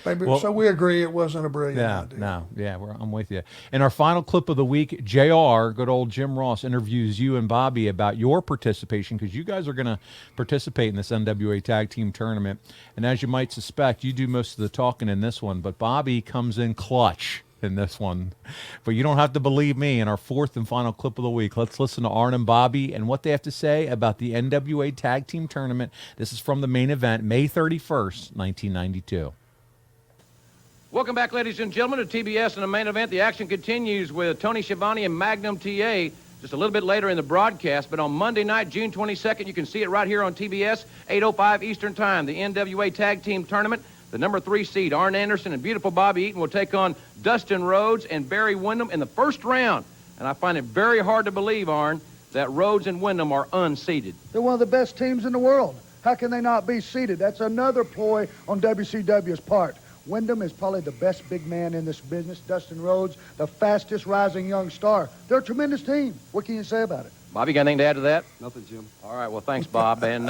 Maybe, so we agree it wasn't a brilliant idea. I'm with you. In our final clip of the week, JR, good old Jim Ross, interviews you and Bobby about your participation, because you guys are going to participate in this NWA Tag Team Tournament. And as you might suspect, you do most of the talking in this one, but Bobby comes in clutch in this one. But you don't have to believe me. In our fourth and final clip of the week, let's listen to Arn and Bobby and what they have to say about the NWA Tag Team Tournament. This is from the main event, May 31st, 1992. Welcome back, ladies and gentlemen, to TBS and the main event. The action continues with Tony Schiavone and Magnum TA just a little bit later in the broadcast, but on Monday night, June 22nd, you can see it right here on TBS, 8:05 Eastern Time, the NWA Tag Team Tournament. The number 3 seed, Arn Anderson and beautiful Bobby Eaton, will take on Dustin Rhodes and Barry Windham in the first round. And I find it very hard to believe, Arn, that Rhodes and Windham are unseeded. They're one of the best teams in the world. How can they not be seeded? That's another ploy on WCW's part. Windham is probably the best big man in this business. Dustin Rhodes, the fastest rising young star. They're a tremendous team. What can you say about it? Bob, you got anything to add to that? Nothing, Jim. All right, well, thanks, Bob. And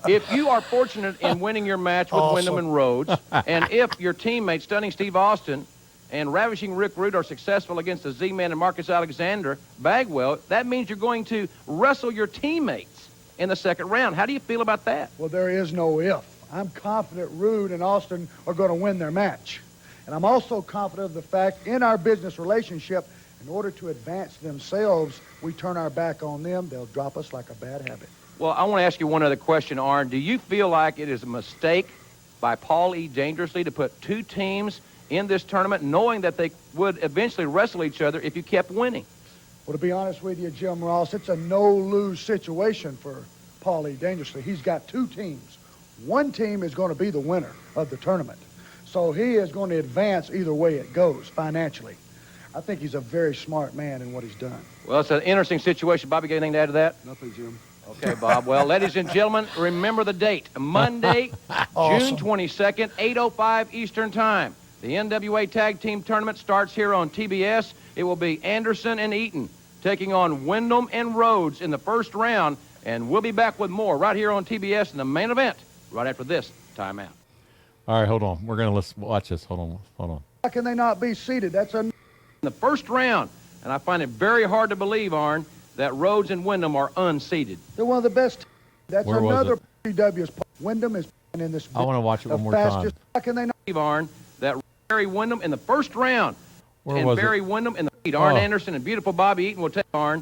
if you are fortunate in winning your match with Windham and Rhodes, and if your teammates, Stunning Steve Austin and Ravishing Rick Rude, are successful against the Z-Man and Marcus Alexander Bagwell, that means you're going to wrestle your teammates in the second round. How do you feel about that? Well, there is no if. I'm confident Rude and Austin are going to win their match. And I'm also confident of the fact in our business relationship, in order to advance themselves, we turn our back on them, they'll drop us like a bad habit. Well, I want to ask you one other question, Arn. Do you feel like it is a mistake by Paul E. Dangerously to put 2 teams in this tournament, knowing that they would eventually wrestle each other if you kept winning? Well, to be honest with you, Jim Ross, it's a no-lose situation for Paul E. Dangerously. He's got 2 teams. One team is going to be the winner of the tournament. So he is going to advance either way it goes financially. I think he's a very smart man in what he's done. Well, it's an interesting situation. Bobby, got anything to add to that? Nothing, Jim. Okay, Bob. Well, ladies and gentlemen, remember the date. Monday, Awesome. June 22nd, 8:05 Eastern Time. The NWA Tag Team Tournament starts here on TBS. It will be Anderson and Eaton taking on Windham and Rhodes in the first round. And we'll be back with more right here on TBS in the main event right after this timeout. All right, hold on. We're going to watch this. Hold on. How can they not be seated? That's a... In the first round, and I find it very hard to believe, Arn, that Rhodes and Windham are unseeded. They're one of the best. That's Where was another it? WW's. Wyndham is in this. I want to watch it the one more fastest. time. How can they not? Arn, that Barry Windham in the first round, Where and was Barry it? Windham in the lead. Arn Oh. Anderson and beautiful Bobby Eaton will take Arn.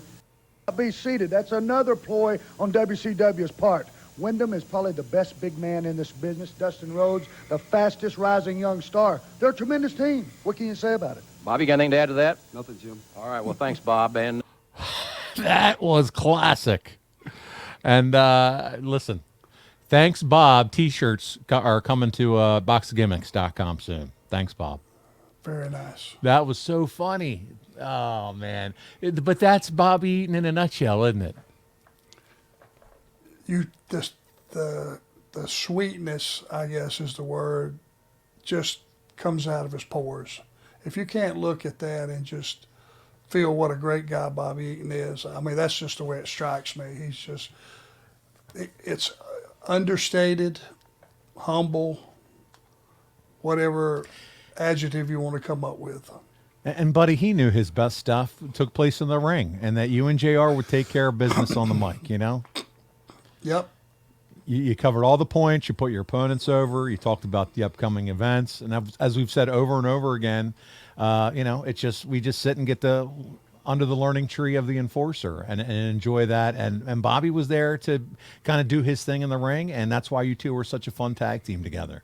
Be seated. That's another ploy on WCW's part. Wyndham is probably the best big man in this business. Dustin Rhodes, the fastest rising young star. They're a tremendous team. What can you say about it? Bobby, got anything to add to that? Nothing, Jim. All right, well, thanks, Bob. And That was classic. And listen, thanks, Bob. T-shirts are coming to boxofgimmicks.com soon. Thanks, Bob. Very nice. That was so funny. Oh, man. But that's Bob Eaton in a nutshell, isn't it? The sweetness, I guess is the word, just comes out of his pores. If you can't look at that and just feel what a great guy Bobby Eaton is, I mean, that's just the way it strikes me. He's just, it's understated, humble, whatever adjective you want to come up with. And, buddy, he knew his best stuff took place in the ring, and that you and JR would take care of business on the mic, you know? Yep. You covered all the points. You put your opponents over. You talked about the upcoming events. And as we've said over and over again, we just sit and get under the learning tree of the enforcer and enjoy that. And Bobby was there to kind of do his thing in the ring, and that's why you two were such a fun tag team together.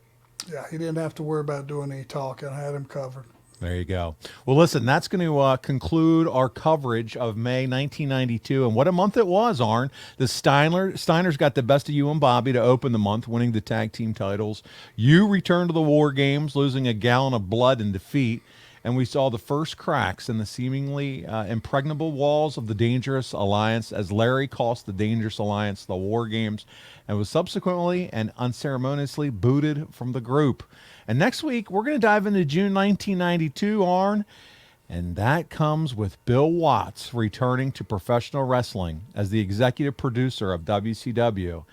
Yeah, he didn't have to worry about doing any talking. I had him covered. There you go. Well, listen, that's going to conclude our coverage of May 1992. And what a month it was, Arn. The Steiners got the best of you and Bobby to open the month, winning the tag team titles. You returned to the War Games, losing a gallon of blood in defeat. And we saw the first cracks in the seemingly impregnable walls of the Dangerous Alliance as Larry cost the Dangerous Alliance the War Games and was subsequently and unceremoniously booted from the group. And next week, we're going to dive into June 1992, Arn, and that comes with Bill Watts returning to professional wrestling as the executive producer of WCW.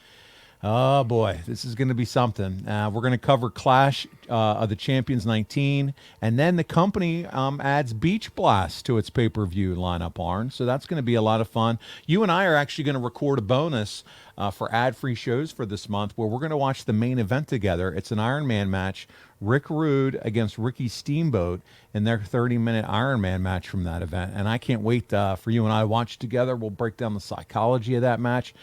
Oh, boy, this is going to be something. We're going to cover Clash of the Champions 19, and then the company adds Beach Blast to its pay-per-view lineup, Arn, so that's going to be a lot of fun. You and I are actually going to record a bonus for ad-free shows for this month where we're going to watch the main event together. It's an Iron Man match, Rick Rude against Ricky Steamboat in their 30-minute Iron Man match from that event. And I can't wait for you and I to watch together. We'll break down the psychology of that match.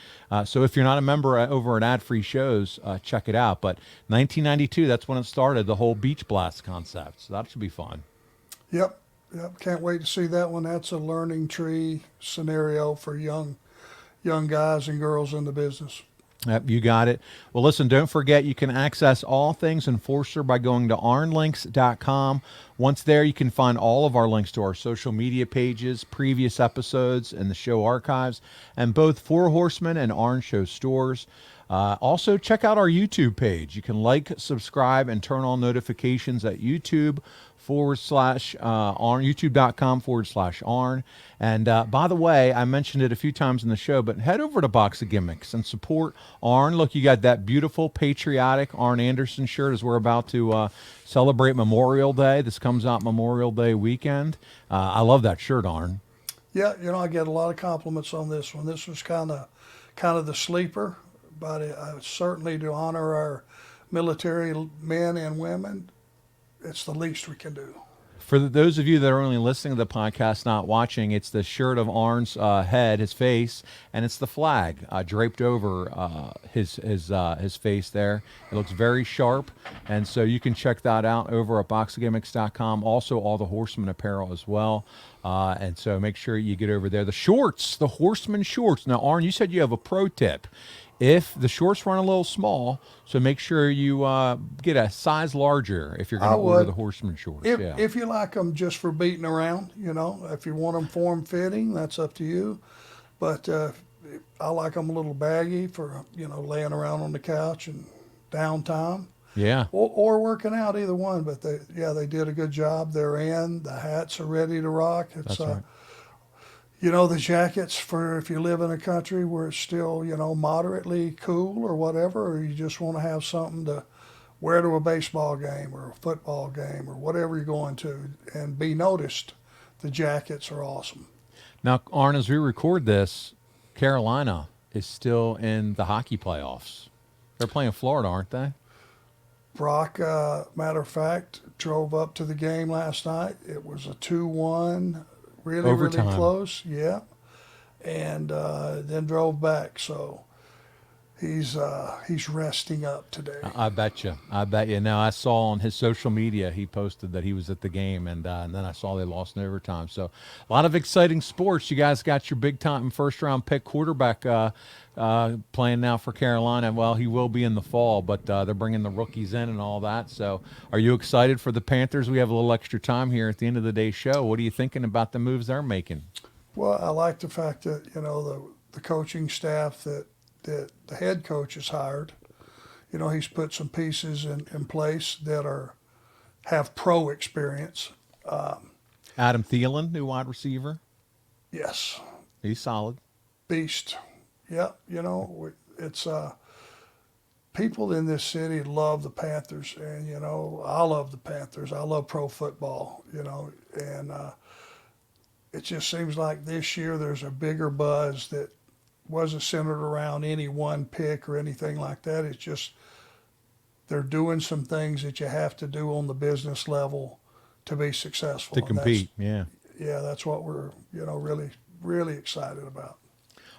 So if you're not a member over at ad-free shows, check it out. But 1992, that's when it started, the whole Beach Blast concept. So that should be fun. Yep. Yep. Can't wait to see that one. That's a learning tree scenario for young guys and girls in the business. Yep, you got it. Well, listen, don't forget you can access all things Enforcer by going to arnlinks.com. Once there, you can find all of our links to our social media pages, previous episodes, and the show archives, and both For Horsemen and Arn Show stores. Also, check out our YouTube page. You can like, subscribe, and turn on notifications at YouTube.com/Arn, youtube.com/Arn. And by the way, I mentioned it a few times in the show, but head over to Box of Gimmicks and support Arn. Look, you got that beautiful patriotic Arn Anderson shirt as we're about to celebrate Memorial Day. This comes out Memorial Day weekend. I love that shirt, Arn. Yeah, I get a lot of compliments on this one. This was kind of the sleeper, but certainly to honor our military men and women, it's the least we can do. For those of you that are only listening to the podcast, not watching, it's the shirt of Arn's head, his face, and it's the flag draped over his face there. It looks very sharp, and so you can check that out over at boxofgimmicks.com. Also, all the Horseman apparel as well. And so make sure you get over there. The shorts, the Horseman shorts. Now, Arn, you said you have a pro tip. If the shorts run a little small, so make sure you get a size larger if you're going to order the Horseman shorts. If you like them just for beating around, if you want them form-fitting, that's up to you. But I like them a little baggy for, laying around on the couch and downtime. Yeah. Or working out, either one. But they did a good job. They're in. The hats are ready to rock. It's, that's right. The jackets for if you live in a country where it's still, moderately cool or whatever, or you just want to have something to wear to a baseball game or a football game or whatever you're going to and be noticed, the jackets are awesome. Now, Arn, as we record this, Carolina is still in the hockey playoffs. They're playing Florida, aren't they? Brock, matter of fact, drove up to the game last night. It was a 2-1. Really close, yeah, and then drove back. So he's resting up today. I bet you. Now I saw on his social media he posted that he was at the game, and then I saw they lost in overtime. So a lot of exciting sports. You guys got your big time first round pick quarterback playing now for Carolina. Well, he will be in the fall, but they're bringing the rookies in and all that. So are you excited for the Panthers? We have a little extra time here at the end of the day's show. What are you thinking about the moves they're making? Well, I like the fact that, the coaching staff that the head coach has hired, he's put some pieces in place that have pro experience. Adam Thielen, new wide receiver. Yes. He's solid. Beast. Yeah, it's people in this city love the Panthers, and I love the Panthers. I love pro football, and it just seems like this year there's a bigger buzz that wasn't centered around any one pick or anything like that. It's just they're doing some things that you have to do on the business level to be successful. To compete, yeah. Yeah, that's what we're really, really excited about.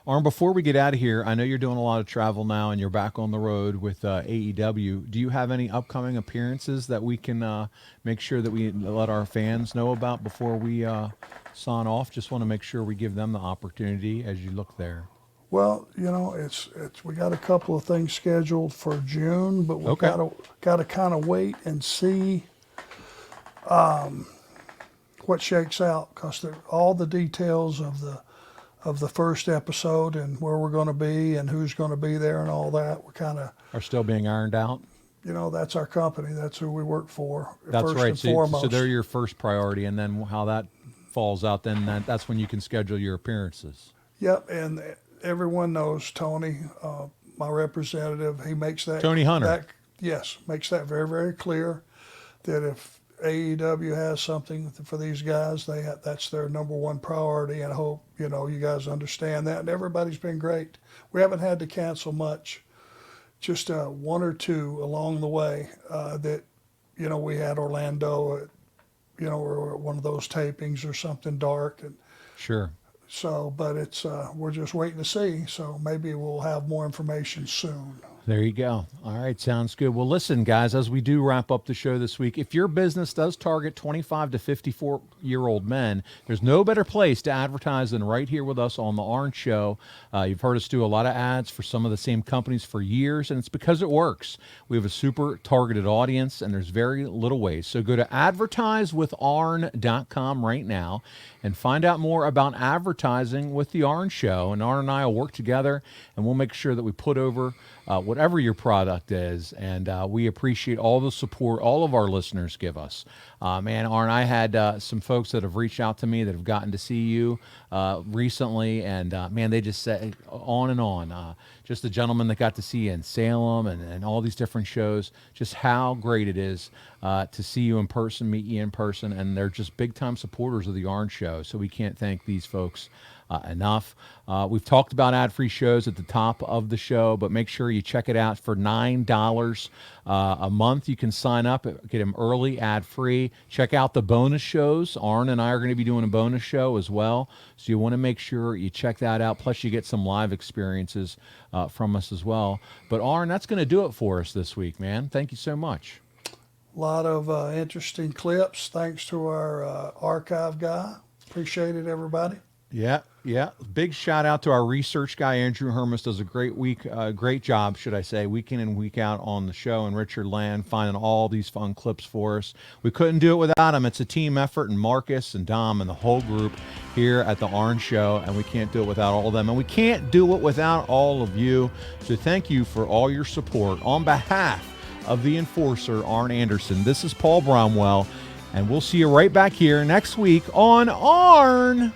Arn, before we get out of here, I know you're doing a lot of travel now and you're back on the road with AEW. Do you have any upcoming appearances that we can make sure that we let our fans know about before we sign off? Just want to make sure we give them the opportunity as you look there. Well, it's we got a couple of things scheduled for June, but we got to kind of wait and see what shakes out, because all the details of the first episode and where we're going to be and who's going to be there and all that, we're kind of are still being ironed out. That's our company. That's who we work for. That's first right. And foremost. So they're your first priority, and then how that falls out, then that's when you can schedule your appearances. Yep, and everyone knows Tony, my representative. He makes that Tony Hunter. Makes that very, very clear that if AEW has something for these guys, that's their number one priority, and I hope you guys understand that. And everybody's been great. We haven't had to cancel much, just one or two along the way. That we had Orlando, or one of those tapings or something dark, and sure. So, but it's we're just waiting to see. So maybe we'll have more information soon. There you go. All right, sounds good. Well, listen, guys, as we do wrap up the show this week, if your business does target 25 to 54-year-old men, there's no better place to advertise than right here with us on the Arn Show. You've heard us do a lot of ads for some of the same companies for years, and it's because it works. We have a super targeted audience, and there's very little waste. So go to advertisewitharn.com right now and find out more about advertising with the Arn Show. And Arn and I will work together, and we'll make sure that we put over whatever your product is, and we appreciate all the support all of our listeners give us. Man, Arn, I had some folks that have reached out to me that have gotten to see you recently, and man, they just said on and on. Just the gentleman that got to see you in Salem and all these different shows, just how great it is to see you in person, meet you in person, and they're just big-time supporters of the Arn Show, so we can't thank these folks enough. We've talked about ad-free shows at the top of the show, but make sure you check it out for $9 a month. You can sign up, get them early, ad-free. Check out the bonus shows. Arn and I are going to be doing a bonus show as well, so you want to make sure you check that out. Plus, you get some live experiences from us as well. But Arn, that's going to do it for us this week, man. Thank you so much. A lot of interesting clips. Thanks to our archive guy. Appreciate it, everybody. Yeah. Big shout out to our research guy, Andrew Hermes, does a great job, should I say, week in and week out on the show, and Richard Land finding all these fun clips for us. We couldn't do it without him. It's a team effort, and Marcus and Dom and the whole group here at the Arn Show, and we can't do it without all of them, and we can't do it without all of you. So thank you for all your support. On behalf of the enforcer, Arn Anderson, this is Paul Bromwell, and we'll see you right back here next week on Arn.